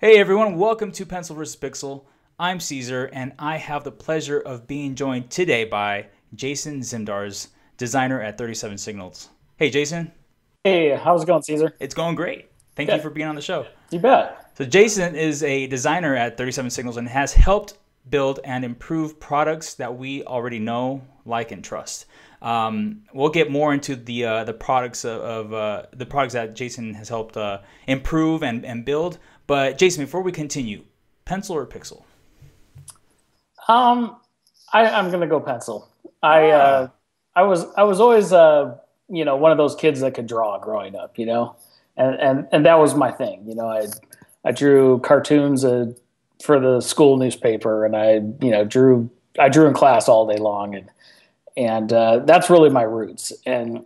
Hey everyone, welcome to Pencil vs. Pixel. I'm Caesar, and I have the pleasure of being joined today by Jason Zimdars, designer at 37 Signals. Hey Jason. Hey, how's it going, Caesar? It's going great. Thank you Good. for being on the show. You bet. So Jason is a designer at 37 Signals and has helped build and improve products that we already know, like, and trust. We'll get more into the products of the products that Jason has helped improve and build. But Jason, before we continue, pencil or pixel? Um, I'm gonna go pencil. I uh, Ah, I was always one of those kids that could draw growing up, and that was my thing. I drew cartoons for the school newspaper, and I drew in class all day long, and that's really my roots. And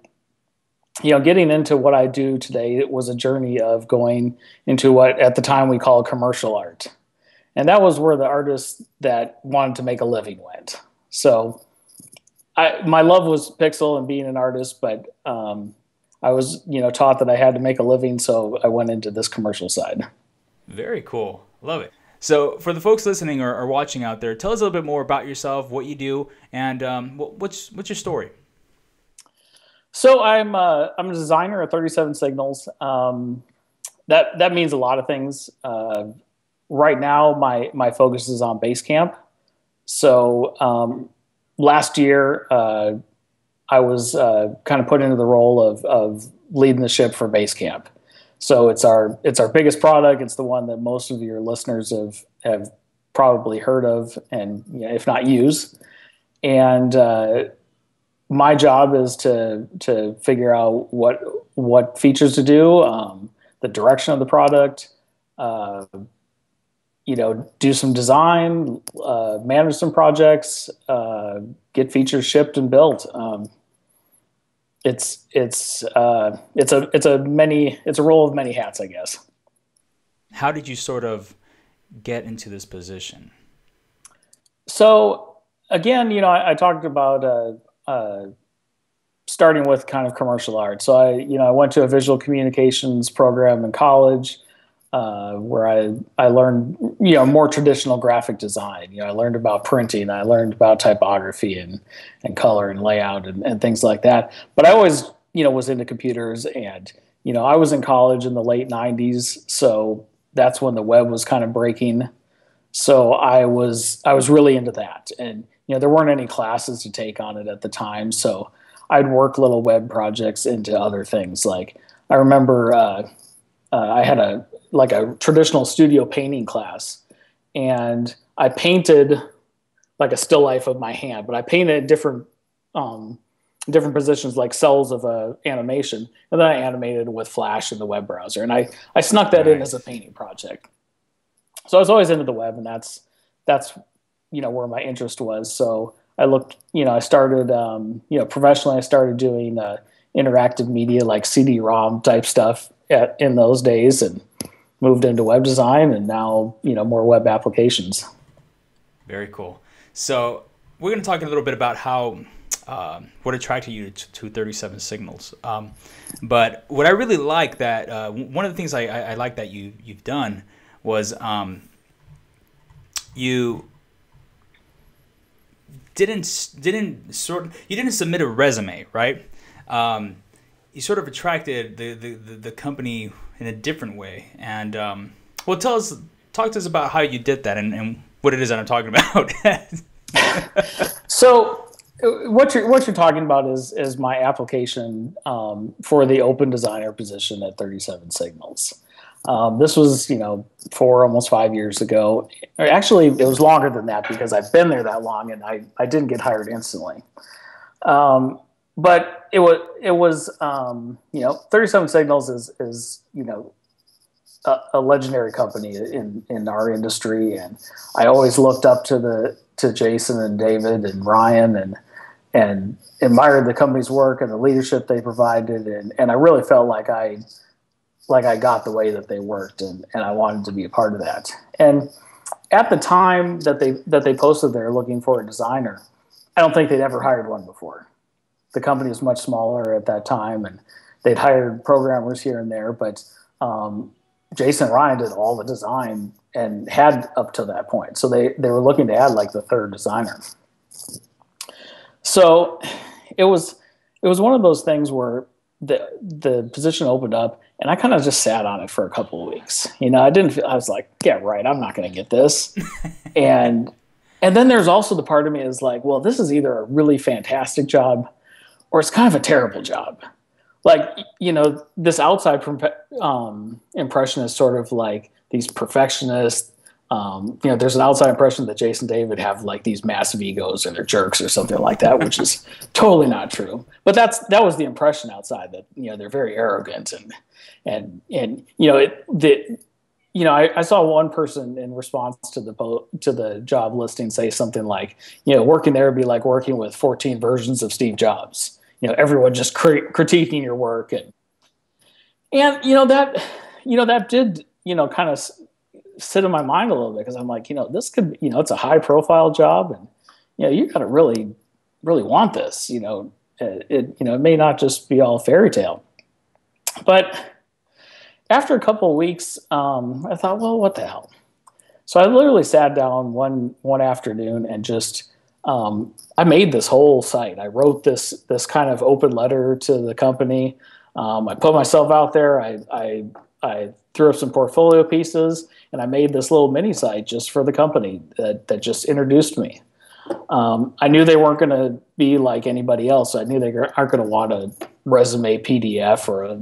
getting into what I do today, it was a journey of going into what at the time we call commercial art. And that was where the artists that wanted to make a living went. So my love was pixel and being an artist, but I was, taught that I had to make a living. So I went into this commercial side. very cool. Love it. So for the folks listening or watching out there, tell us a little bit more about yourself, what you do, and what's your story? So I'm a designer at 37 Signals. That means a lot of things. Right now, my focus is on Basecamp. So last year, I was kind of put into the role of leading the ship for Basecamp. So it's our biggest product. It's the one that most of your listeners have probably heard of, and if not use. And my job is to figure out what features to do, the direction of the product. Uh, do some design, manage some projects, get features shipped and built. It's a role of many hats, I guess. How did you sort of get into this position? So again, I talked about starting with kind of commercial art. So I went to a visual communications program in college. Where I learned more traditional graphic design. I learned about printing, I learned about typography and color and layout and things like that. But I always was into computers, and I was in college in the late '90s, so that's when the web was kind of breaking. So I was really into that, and there weren't any classes to take on it at the time, so I'd work little web projects into other things. Like I remember I had a traditional studio painting class, and I painted like a still life of my hand, but I painted different positions like cells of a animation, and then I animated with Flash in the web browser, and I snuck that in as a Nice. painting project. So I was always into the web, and that's where my interest was. So I started professionally. I started doing interactive media like CD-ROM type stuff in those days, and moved into web design, and now more web applications. Very cool. So we're going to talk a little bit about how what attracted you to 37 Signals. But what I really like that one of the things I like that you've done was you you didn't submit a resume, right? You sort of attracted the company in a different way. And well, talk to us about how you did that and what it is that I'm talking about. So what you're talking about is my application for the open designer position at 37 Signals. This was, almost 5 years ago. Or actually, it was longer than that because I've been there that long, and I didn't get hired instantly. But it was 37 Signals is a legendary company in our industry, and I always looked up to Jason and David and Ryan and admired the company's work and the leadership they provided, and I really felt like I got the way that they worked, and I wanted to be a part of that. And at the time that they posted there looking for a designer, I don't think they'd ever hired one before. The company was much smaller at that time, and they'd hired programmers here and there, but Jason and Ryan did all the design and had up to that point. So they were looking to add like the third designer. So it was one of those things where the position opened up and I kind of just sat on it for a couple of weeks. I was like, yeah, right, I'm not going to get this. and then there's also the part of me is like, well, this is either a really fantastic job or it's kind of a terrible job. Like, this outside impression is sort of like these perfectionists. There's an outside impression that Jason and David have like these massive egos and they're jerks or something like that, which is totally not true. But that was the impression outside, that they're very arrogant and I saw one person in response to the job listing say something like, working there would be like working with 14 versions of Steve Jobs. Everyone just critiquing your work and that did kind of sit in my mind a little bit, because I'm like, this could, it's a high profile job, and you got to really want this. It may not just be all fairy tale. But after a couple of weeks, I thought, well, what the hell? So I literally sat down one afternoon and just I made this whole site. I wrote this kind of open letter to the company. I put myself out there. I threw up some portfolio pieces, and I made this little mini site just for the company that just introduced me. I knew they weren't going to be like anybody else. I knew they aren't going to want a resume PDF or a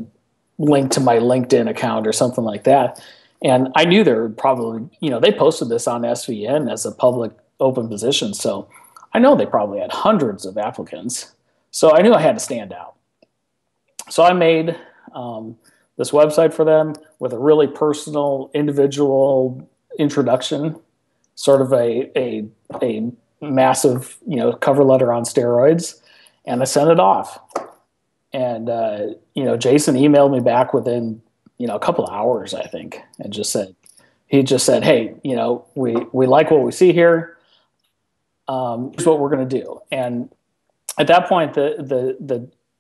link to my LinkedIn account or something like that. And I knew they were probably, they posted this on SVN as a public open position. So I know they probably had hundreds of applicants. So I knew I had to stand out. So I made this website for them with a really personal, individual introduction, sort of a massive, cover letter on steroids, and I sent it off. And Jason emailed me back within a couple of hours, I think, and he just said, hey, we like what we see here. Here's what we're going to do. And at that point,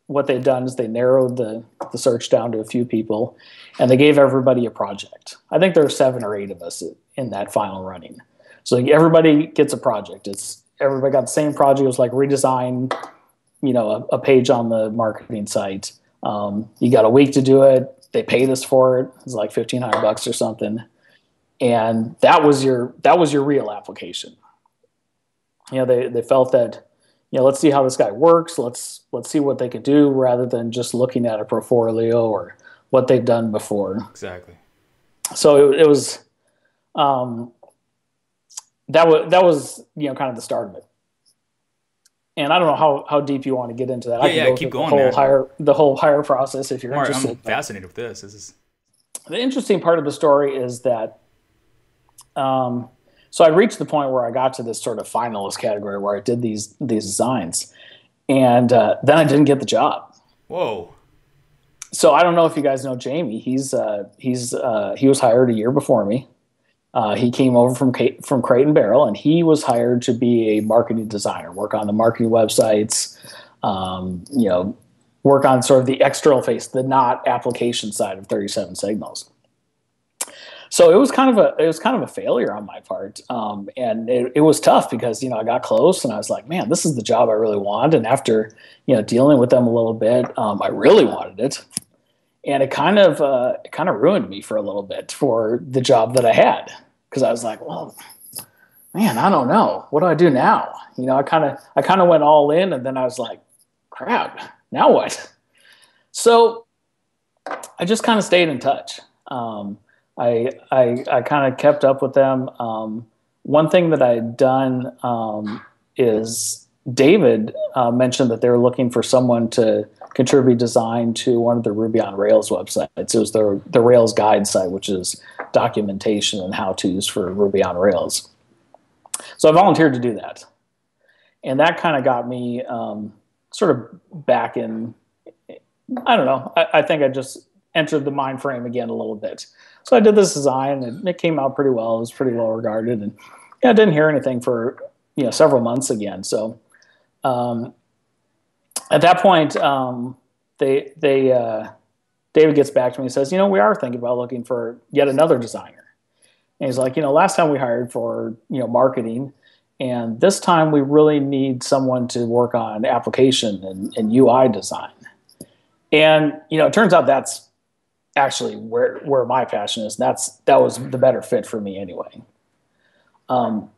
what they'd done is they narrowed the search down to a few people, and they gave everybody a project. I think there were 7 or 8 of us in that final running. So everybody gets a project. Everybody got the same project. It was like redesign, a page on the marketing site. You got a week to do it. They paid us for it. It was like $1,500 or something. And that was your real application. They felt that, let's see how this guy works. Let's see what they could do, rather than just looking at a portfolio or what they've done before. Exactly. So it was, that was kind of the start of it. And I don't know how deep you want to get into that. I can go keep through going, the whole hire process if you're interested. I'm fascinated with this. The interesting part of the story is that, so I reached the point where I got to this sort of finalist category where I did these designs, and then I didn't get the job. Whoa. So I don't know if you guys know Jamie. He was hired a year before me. He came over from Crate and Barrel, and he was hired to be a marketing designer, work on the marketing websites, work on sort of the external face, the not application side of 37 Signals. So it was kind of a failure on my part, and it was tough because I got close and I was like, man, this is the job I really want. And after dealing with them a little bit, I really wanted it, and it kind of ruined me for a little bit for the job that I had, because I was like, well, man, I don't know, what do I do now? I kind of went all in, and then I was like, crap, now what? So I just kind of stayed in touch. I kind of kept up with them. One thing that I had done is David mentioned that they were looking for someone to contribute design to one of the Ruby on Rails websites. It was the Rails guide site, which is documentation and how-tos for Ruby on Rails. So I volunteered to do that. And that kind of got me sort of back in, I don't know, I think I just entered the mind frame again a little bit. So I did this design, and it came out pretty well. It was pretty well regarded, and I didn't hear anything for several months again. So at that point, they David gets back to me and says, we are thinking about looking for yet another designer. And he's like, last time we hired for, marketing, and this time we really need someone to work on application and UI design. And, it turns out that's actually where my passion is. That was the better fit for me anyway.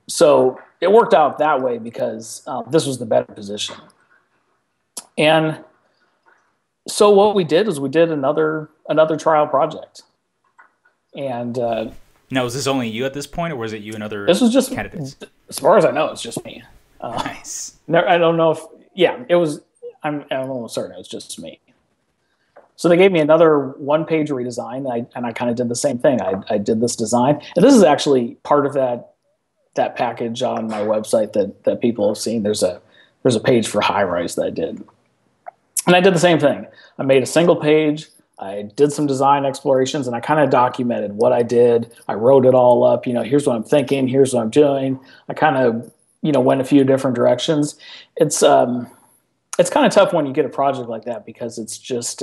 So it worked out that way because this was the better position. And so what we did is we did another trial project. And now, was this only you at this point, or was it you and other this was just candidates? As far as I know, it's just me. Nice. I don't know if, it was, I'm almost certain it was just me. So they gave me another one-page redesign, and I kind of did the same thing. I did this design, and this is actually part of that package on my website that people have seen. There's a page for high-rise that I did. And I did the same thing. I made a single page. I did some design explorations, and I kind of documented what I did. I wrote it all up. Here's what I'm thinking. Here's what I'm doing. I kind of, went a few different directions. It's kind of tough when you get a project like that because it's just,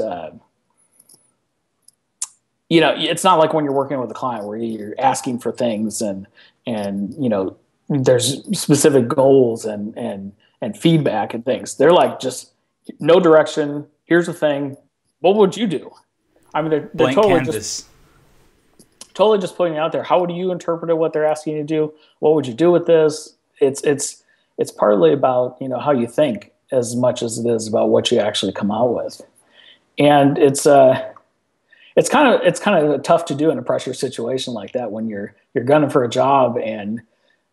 it's not like when you're working with a client where you're asking for things and there's specific goals and feedback and things. They're like, just no direction. Here's the thing. What would you do? I mean, they're totally just putting it out there. How would you interpret what they're asking you to do? What would you do with this? It's partly about, how you think as much as it is about what you actually come out with. And it's kind of tough to do in a pressure situation like that when you're gunning for a job and,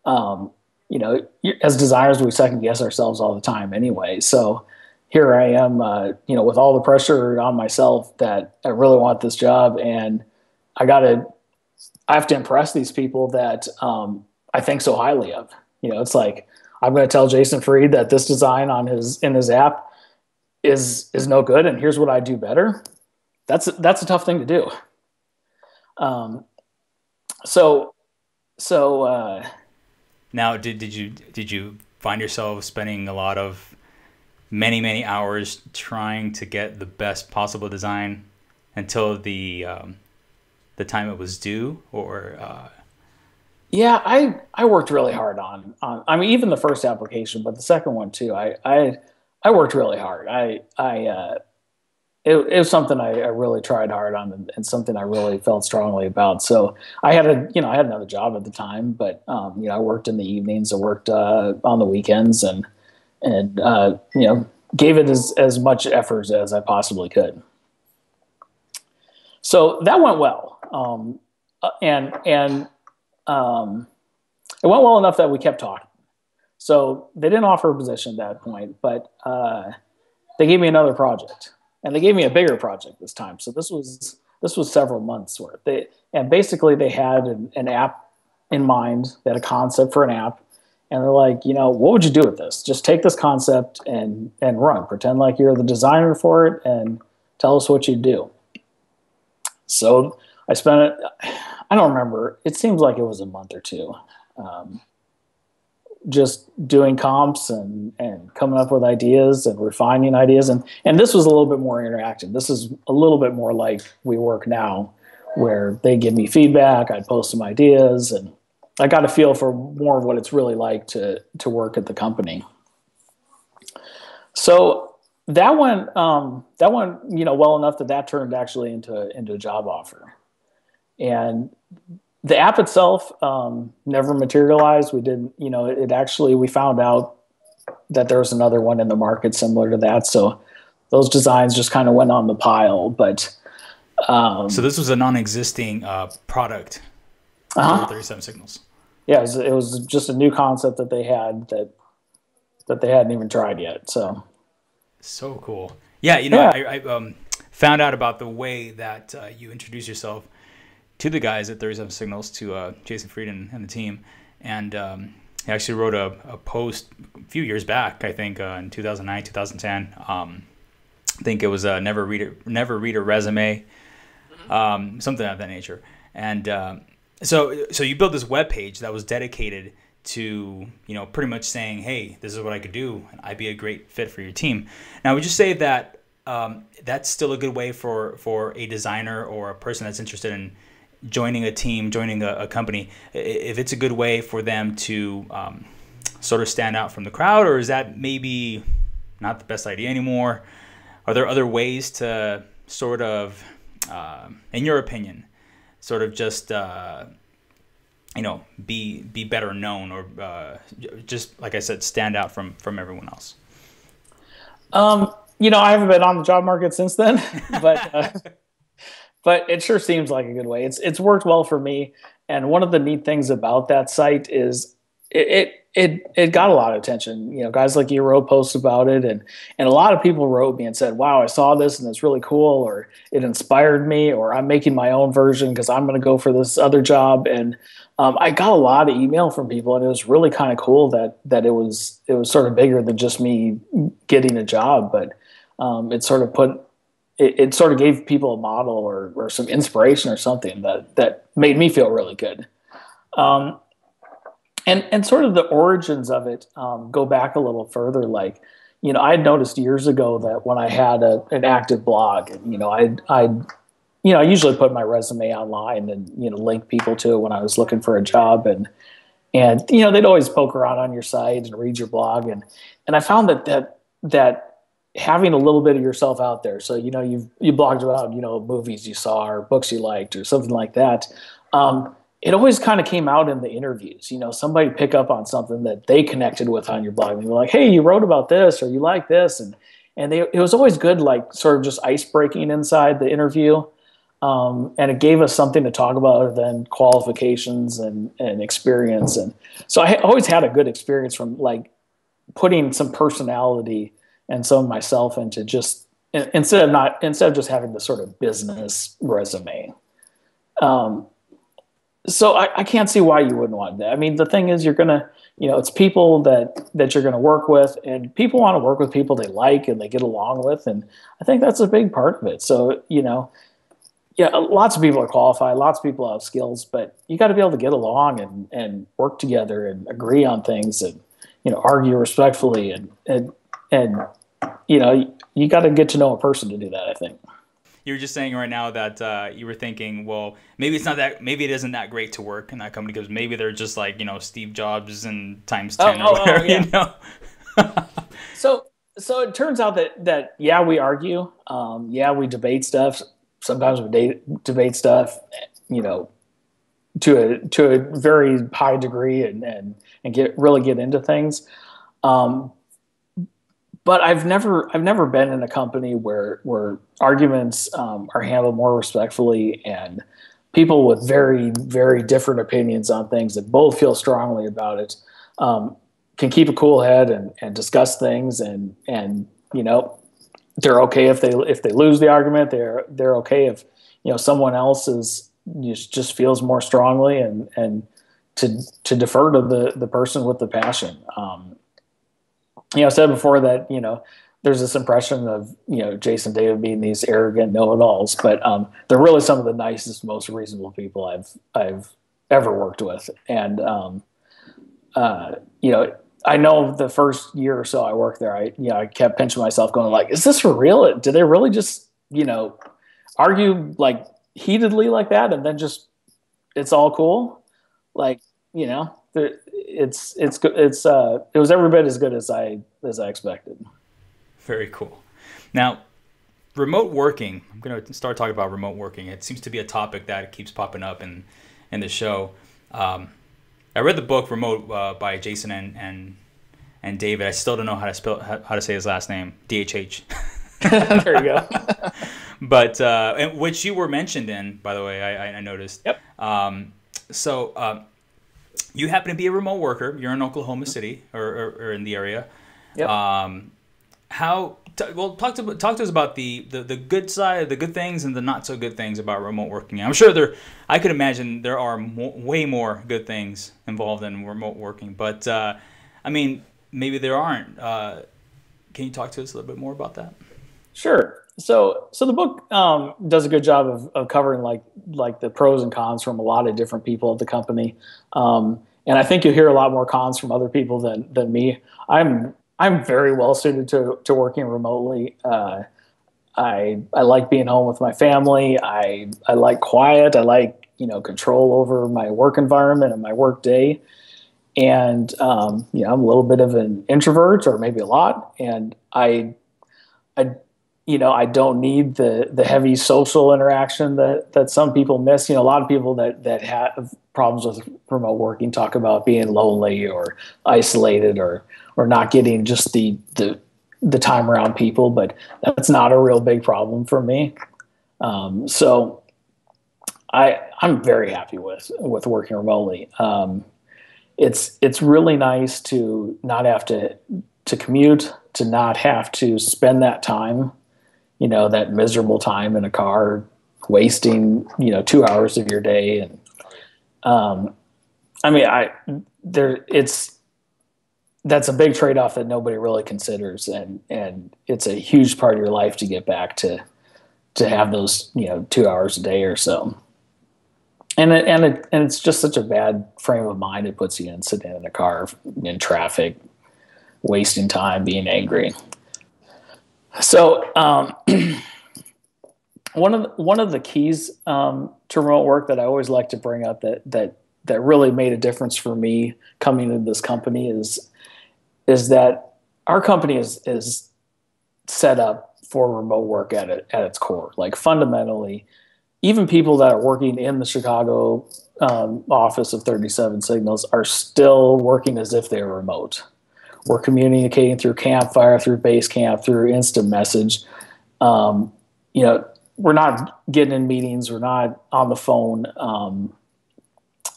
as designers, we second guess ourselves all the time anyway. So here I am, with all the pressure on myself that I really want this job, and I have to impress these people that I think so highly of. It's like, I'm going to tell Jason Fried that this design in his app is no good, and here's what I do better. That's a tough thing to do. Now, did you find yourself spending a lot of many hours trying to get the best possible design until the time it was due, or? Yeah, I worked really hard on. I mean, even the first application, but the second one too. I worked really hard. It was something I really tried hard on, and something I really felt strongly about. So I had another job at the time, but I worked in the evenings. I worked on the weekends, and gave it as much effort as I possibly could. So that went well, and it went well enough that we kept talking. So they didn't offer a position at that point, but they gave me another project, and they gave me a bigger project this time. So this was several months worth. They had an app in mind. They had a concept for an app. And they're like, what would you do with this? Just take this concept and run. Pretend like you're the designer for it and tell us what you do. So I spent it, I don't remember. It seems like it was a month or two. Just doing comps and coming up with ideas and refining ideas. And this was a little bit more interactive. This is a little bit more like we work now, where they give me feedback, I'd post some ideas, and I got a feel for more of what it's really like to work at the company. So that went well enough that turned actually into a job offer. And the app itself never materialized. We didn't, we found out that there was another one in the market similar to that. So those designs just kind of went on the pile. But so this was a non-existing product. 37 Signals. Yeah, it was just a new concept that they had that they hadn't even tried yet. So cool. Yeah, I found out about the way that you introduce yourself to the guys at 37 Signals, to Jason Fried and the team, and he actually wrote a post a few years back, I think in 2009, 2010. I think it was never read a resume, something of that nature, and. So you built this web page that was dedicated to, pretty much saying, hey, this is what I could do, and I'd be a great fit for your team. Now, would you say that that's still a good way for a designer or a person that's interested in joining a team, joining a company, if it's a good way for them to sort of stand out from the crowd, or is that maybe not the best idea anymore? Are there other ways to sort of, in your opinion, sort of just be better known, or just like I said, stand out from everyone else? I haven't been on the job market since then, but but it sure seems like a good way. It's worked well for me. And one of the neat things about that site is it got a lot of attention. Guys like you wrote posts about it, and a lot of people wrote me and said, "Wow, I saw this and it's really cool," or "It inspired me," or "I'm making my own version because I'm going to go for this other job." And I got a lot of email from people, and it was really kind of cool that it was sort of bigger than just me getting a job, but it sort of it sort of gave people a model or some inspiration or something that made me feel really good. And sort of the origins of it go back a little further. Like, I had noticed years ago that when I had an active blog, and I usually put my resume online and link people to it when I was looking for a job, and they'd always poke around on your site and read your blog, and I found that having a little bit of yourself out there. So, you blogged about, movies you saw or books you liked or something like that. It always kind of came out in the interviews. Somebody pick up on something that they connected with on your blog. And they were like, "Hey, you wrote about this," or "You like this." And it was always good, like sort of just ice breaking inside the interview. And it gave us something to talk about other than qualifications and experience. And so I always had a good experience from like putting some personality and some of myself into just instead of just having the sort of business resume. So I can't see why you wouldn't want that. I mean, the thing is, you're gonna, it's people that you're gonna work with, and people want to work with people they like and they get along with, and I think that's a big part of it. So yeah, lots of people are qualified, lots of people have skills, but you got to be able to get along and work together and agree on things, and argue respectfully, and you got to get to know a person to do that, I think. You're just saying right now that you were thinking, well, maybe it isn't that great to work in that company because maybe they're just like, Steve Jobs and times 10 or whatever, yeah. So it turns out that yeah, we argue, yeah, we debate stuff. Sometimes we debate stuff, to a very high degree, and get into things. But I've never been in a company where arguments are handled more respectfully, and people with very, very different opinions on things that both feel strongly about it can keep a cool head and discuss things, and they're okay if they lose the argument. They're okay if someone else just feels more strongly, and to defer to the person with the passion. I said before that, there's this impression of, Jason David being these arrogant know-it-alls, but they're really some of the nicest, most reasonable people I've ever worked with. And, I know the first year or so I worked there, I kept pinching myself going like, is this for real? Did they really just, argue like heatedly like that? And then just, it's all cool. Like, it was every bit as good as I expected. Very cool. Now, remote working. I'm going to start talking about remote working. It seems to be a topic that keeps popping up in the show. I read the book Remote by Jason and David. I still don't know how to say his last name. DHH. There you go. But which you were mentioned in, by the way. I noticed. Yep. You happen to be a remote worker. You're in Oklahoma City or in the area. Yep. Talk to us about the good side, the good things, and the not so good things about remote working. I'm sure I could imagine there are way more good things involved in remote working, but I mean, maybe there aren't. Can you talk to us a little bit more about that? Sure. So the book does a good job of covering like the pros and cons from a lot of different people at the company, and I think you'll hear a lot more cons from other people than me. I'm very well suited to working remotely. I like being home with my family. I like quiet. I like, control over my work environment and my work day. And I'm a little bit of an introvert, or maybe a lot, and I I don't need the heavy social interaction that some people miss. A lot of people that have problems with remote working talk about being lonely or isolated, or not getting just the time around people, but that's not a real big problem for me. So I'm very happy with working remotely. It's really nice to not have to commute, to not have to spend that time, that miserable time in a car, wasting 2 hours of your day. And I mean, that's a big trade-off that nobody really considers, and it's a huge part of your life to get back to have those 2 hours a day or so. And it's just such a bad frame of mind it puts you in, sitting in a car in traffic, wasting time, being angry. So one of the keys to remote work that I always like to bring up that really made a difference for me coming into this company is that our company is set up for remote work at its core. Like, fundamentally, even people that are working in the Chicago office of 37 Signals are still working as if they're remote. We're communicating through Campfire, through Basecamp, through instant message. We're not getting in meetings. We're not on the phone.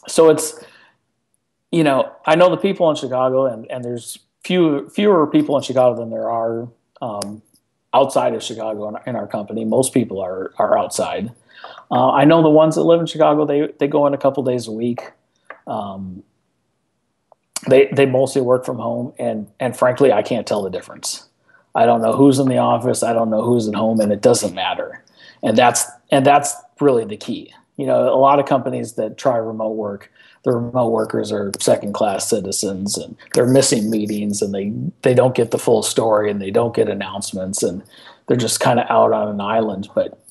So it's, I know the people in Chicago, and there's fewer people in Chicago than there are outside of Chicago in our company. Most people are outside. I know the ones that live in Chicago, they go in a couple days a week. They mostly work from home, and frankly, I can't tell the difference. I don't know who's in the office. I don't know who's at home, and it doesn't matter. And that's really the key. A lot of companies that try remote work, the remote workers are second-class citizens, and they're missing meetings, and they don't get the full story, and they don't get announcements, and they're just kind of out on an island. But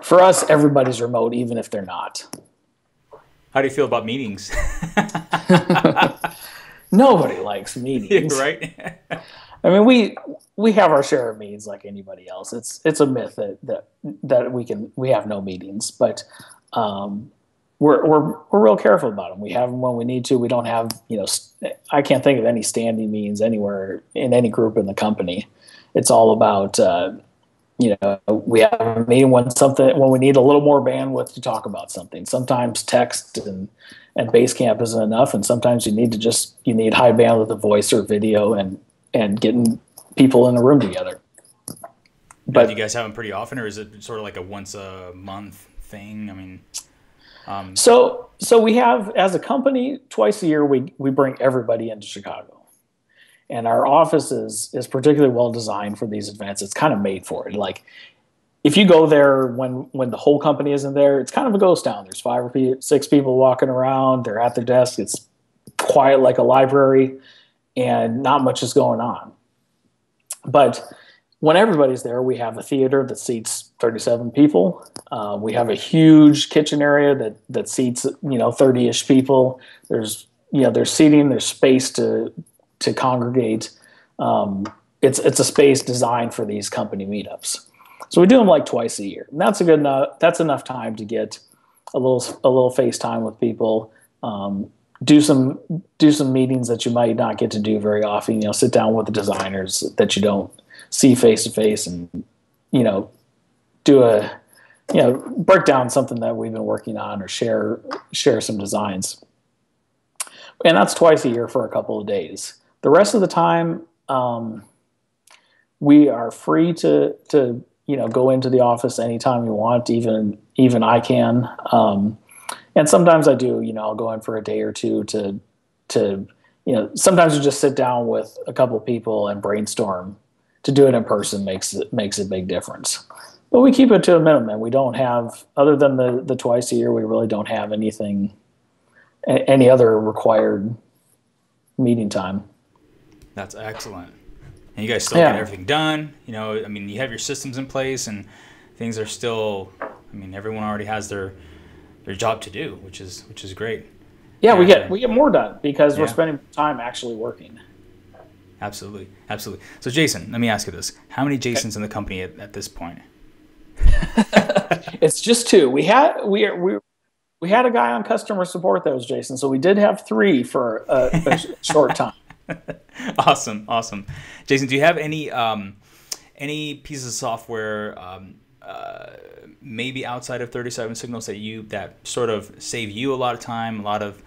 for us, everybody's remote, even if they're not. How do you feel about meetings? Nobody likes meetings, yeah, right? I mean, we have our share of meetings like anybody else. It's a myth that we have no meetings, but we're real careful about them. We have them when we need to. We don't have I can't think of any standing meetings anywhere in any group in the company. It's all about we have a meeting when we need a little more bandwidth to talk about something. Sometimes text and Basecamp isn't enough, and sometimes you need high bandwidth of voice or video and getting people in a room together. But do you guys have them pretty often, or is it sort of like a once a month thing? I mean, so we have, as a company, twice a year we bring everybody into Chicago. And our office is particularly well designed for these events. It's kind of made for it. Like, if you go there when the whole company isn't there, it's kind of a ghost town. There's 5 or 6 people walking around. They're at their desk. It's quiet like a library, and not much is going on. But when everybody's there, we have a theater that seats 37 people. We have a huge kitchen area that seats 30-ish people. There's seating. There's space to congregate. It's a space designed for these company meetups. So we do them like twice a year, and that's enough time to get a little FaceTime with people, do some meetings that you might not get to do very often. Sit down with the designers that you don't see face to face, and do break down something that we've been working on, or share some designs. And that's twice a year for a couple of days. The rest of the time, we are free to go into the office anytime you want. Even I can, and sometimes I do. I'll go in for a day or two to sometimes you just sit down with a couple of people and brainstorm. To do it in person makes a big difference. But we keep it to a minimum. We don't have, other than the twice a year, we really don't have any other required meeting time. That's excellent. and you guys still get everything done. You know, I mean, you have your systems in place, and things are still. I mean, everyone already has their job to do, which is great. Yeah, we get more done because we're spending time actually working. Absolutely, absolutely. So, Jason, let me ask you this: how many Jasons in the company at this point? It's just two. We had a guy on customer support that was Jason, so we did have three for a short time. Awesome. Jason, do you have any pieces of software, maybe outside of 37 Signals that sort of save you a lot of time, a lot of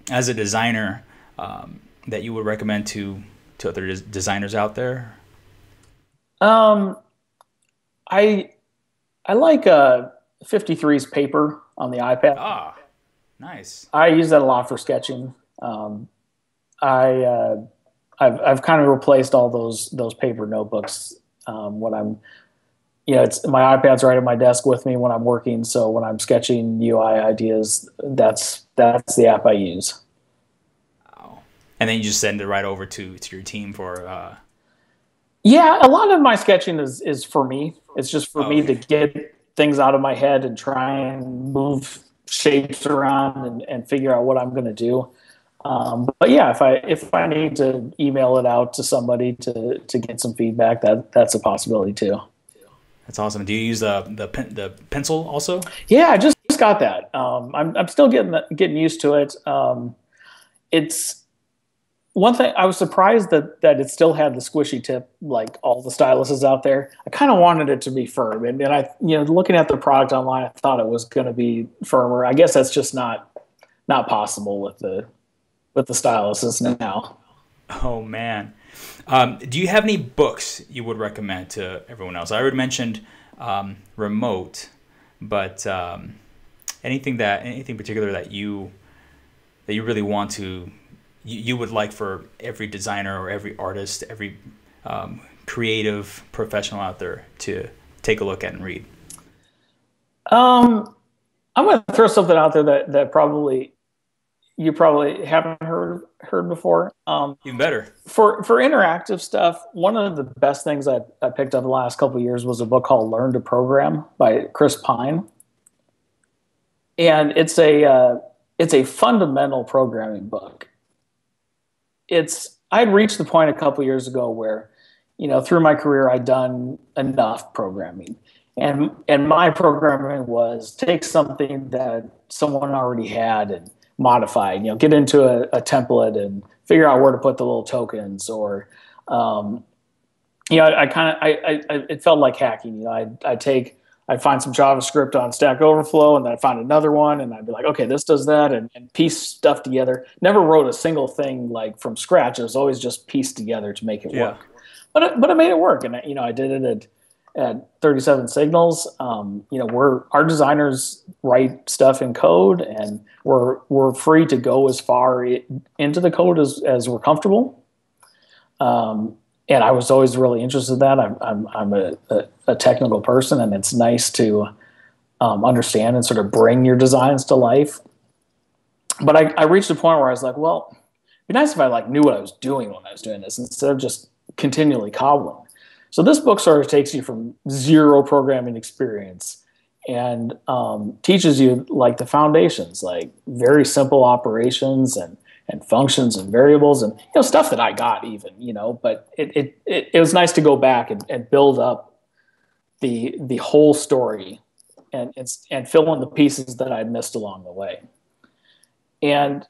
as a designer, that you would recommend to other designers out there? I like 53's paper on the iPad. Ah, nice. I use that a lot for sketching. I've kind of replaced all those paper notebooks when I'm, it's my iPad's right at my desk with me when I'm working. So when I'm sketching UI ideas, that's the app I use. Wow. And then you just send it right over to your team for. Yeah, a lot of my sketching is for me. It's just for me to get things out of my head and try and move shapes around and figure out what I'm going to do. But yeah, if I need to email it out to somebody to get some feedback, that's a possibility too. That's awesome. Do you use the pencil also? Yeah, I just got that. I'm still getting used to it. It's one thing I was surprised that it still had the squishy tip like all the styluses out there. I kind of wanted it to be firm, and I looking at the product online, I thought it was going to be firmer. I guess that's just not possible with the styluses now. Oh man. Do you have any books you would recommend to everyone else? I already mentioned Remote, but anything particular that you really want to you would like for every designer or every artist, every creative professional out there to take a look at and read? I'm going to throw something out there that you probably haven't heard before. Even better. For interactive stuff, one of the best things I picked up the last couple of years was a book called Learn to Program by Chris Pine. And it's a fundamental programming book. I'd reached the point a couple of years ago where, through my career, I'd done enough programming. And my programming was take something that someone already had and modify, get into a template and figure out where to put the little tokens, or, it felt like hacking. I'd find some JavaScript on Stack Overflow, and then I'd find another one, and I'd be like, okay, this does that, and piece stuff together. Never wrote a single thing like from scratch. It was always just pieced together to make it work. But it made it work, and I did it at 37 Signals. Our designers write stuff in code, and we're free to go as far into the code as we're comfortable. And I was always really interested in that. I'm a technical person, and it's nice to understand and sort of bring your designs to life. But I reached a point where I was like, well, it'd be nice if I knew what I was doing when I was doing this instead of just continually cobbling. So this book sort of takes you from zero programming experience and teaches you the foundations, like very simple operations and functions and variables and stuff that I got even, but it was nice to go back and build up the whole story and fill in the pieces that I'd missed along the way. And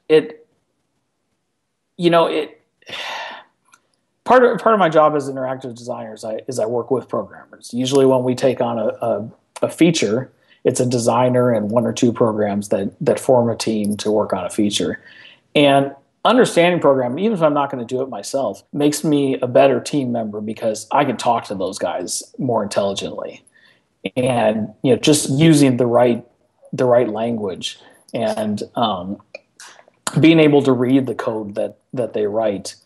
part of my job as interactive designer is I work with programmers. Usually when we take on a feature, it's a designer and one or two programs that form a team to work on a feature. And understanding programming, even if I'm not going to do it myself, makes me a better team member because I can talk to those guys more intelligently. And just using the right language and being able to read the code that they write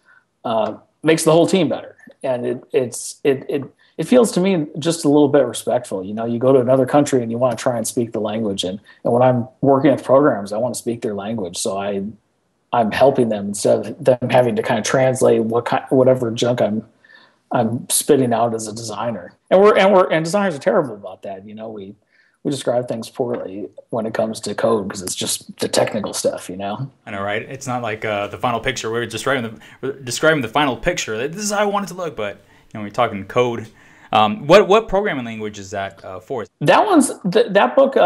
makes the whole team better. And it feels to me just a little bit respectful. You go to another country and you want to try and speak the language, and when I'm working with programs, I want to speak their language. So I'm helping them instead of them having to kind of translate whatever junk I'm spitting out as a designer. And designers are terrible about that. You know, we describe things poorly when it comes to code because it's just the technical stuff, you know? I know, right? It's not like the final picture. We're describing the final picture. This is how I want it to look, but you know, we're talking code. What programming language is that for? That book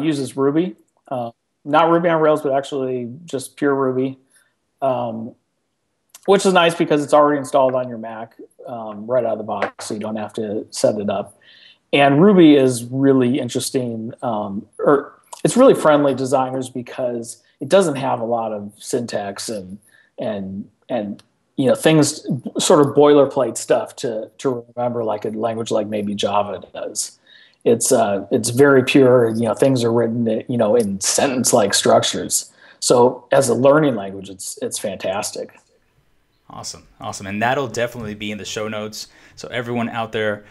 uses Ruby, not Ruby on Rails, but actually just pure Ruby, which is nice because it's already installed on your Mac right out of the box, so you don't have to set it up. And Ruby is really interesting, or it's really friendly to designers because it doesn't have a lot of syntax and you know, things, sort of boilerplate stuff to remember, like a language like maybe Java does. It's very pure. You know, things are written, you know, in sentence-like structures. So as a learning language, it's fantastic. Awesome, awesome, and that'll definitely be in the show notes. So everyone out there,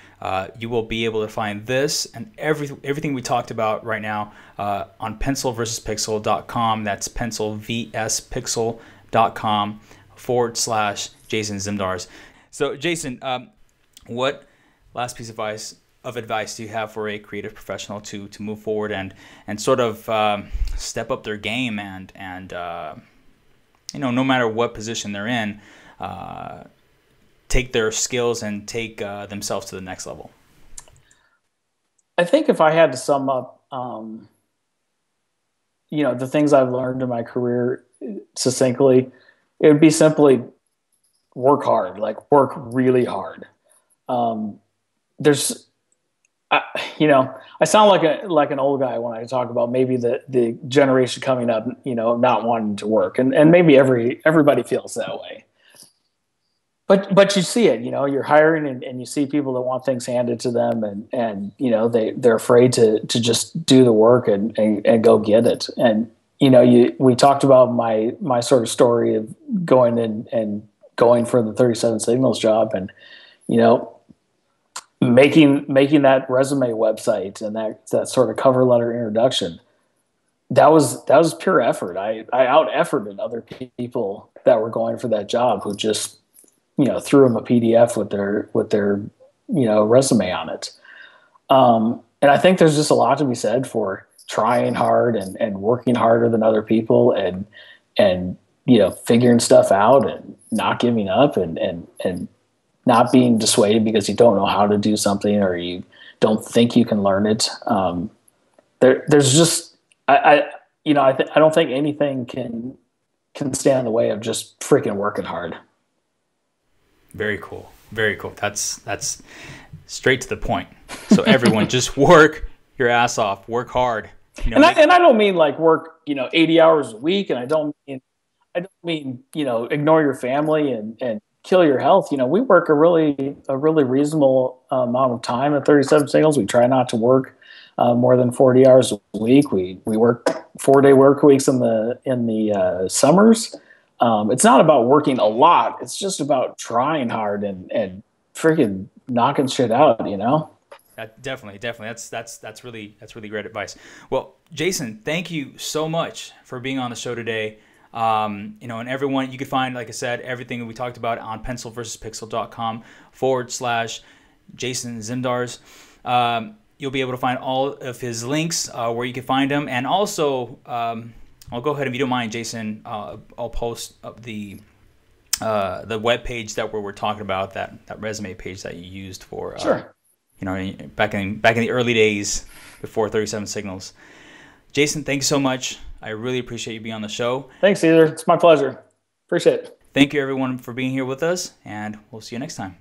you will be able to find this and everything we talked about right now on pencilversuspixel.com. That's pencilvspixel.com/Jason Zimdars. So Jason, what last piece of advice do you have for a creative professional to move forward and sort of step up their game and you know, no matter what position they're in, take their skills and take themselves to the next level? I think if I had to sum up, you know, the things I've learned in my career succinctly, it would be simply work hard, like work really hard. There's, you know, I sound like an old guy when I talk about maybe the generation coming up, you know, not wanting to work, and maybe everybody feels that way. But you see it, you know, you're hiring and you see people that want things handed to them and you know, they're afraid to just do the work and go get it. And, you know, we talked about my sort of story of going in and going for the 37 Signals job and, you know, making that resume website and that sort of cover letter introduction. That was pure effort. I out efforted other people that were going for that job who just, you know, threw them a PDF with their you know, resume on it. And I think there's just a lot to be said for trying hard and working harder than other people and you know, figuring stuff out and not giving up and not being dissuaded because you don't know how to do something or you don't think you can learn it. There's just you know, I don't think anything can stand in the way of just freaking working hard. Very cool. Very cool. That's straight to the point. So everyone just work your ass off, work hard. You know, and I don't mean like work, you know, 80 hours a week. And I don't mean, you know, ignore your family and kill your health. You know, we work a really reasonable amount of time at 37 Signals. We try not to work more than 40 hours a week. We work 4-day work weeks in the summers. It's not about working a lot. It's just about trying hard and freaking knocking shit out, you know? Definitely. That's really great advice. Well, Jason, thank you so much for being on the show today. You know, and everyone, you can find, like I said, everything we talked about on pencilversuspixel.com/Jason Zimdars. You'll be able to find all of his links where you can find him, and also I'll go ahead, if you don't mind, Jason. I'll post up the web page that we're talking about, that resume page that you used for sure. You know, back in the early days before 37 Signals. Jason, thank you so much. I really appreciate you being on the show. Thanks, Caesar. It's my pleasure. Appreciate it. Thank you, everyone, for being here with us, and we'll see you next time.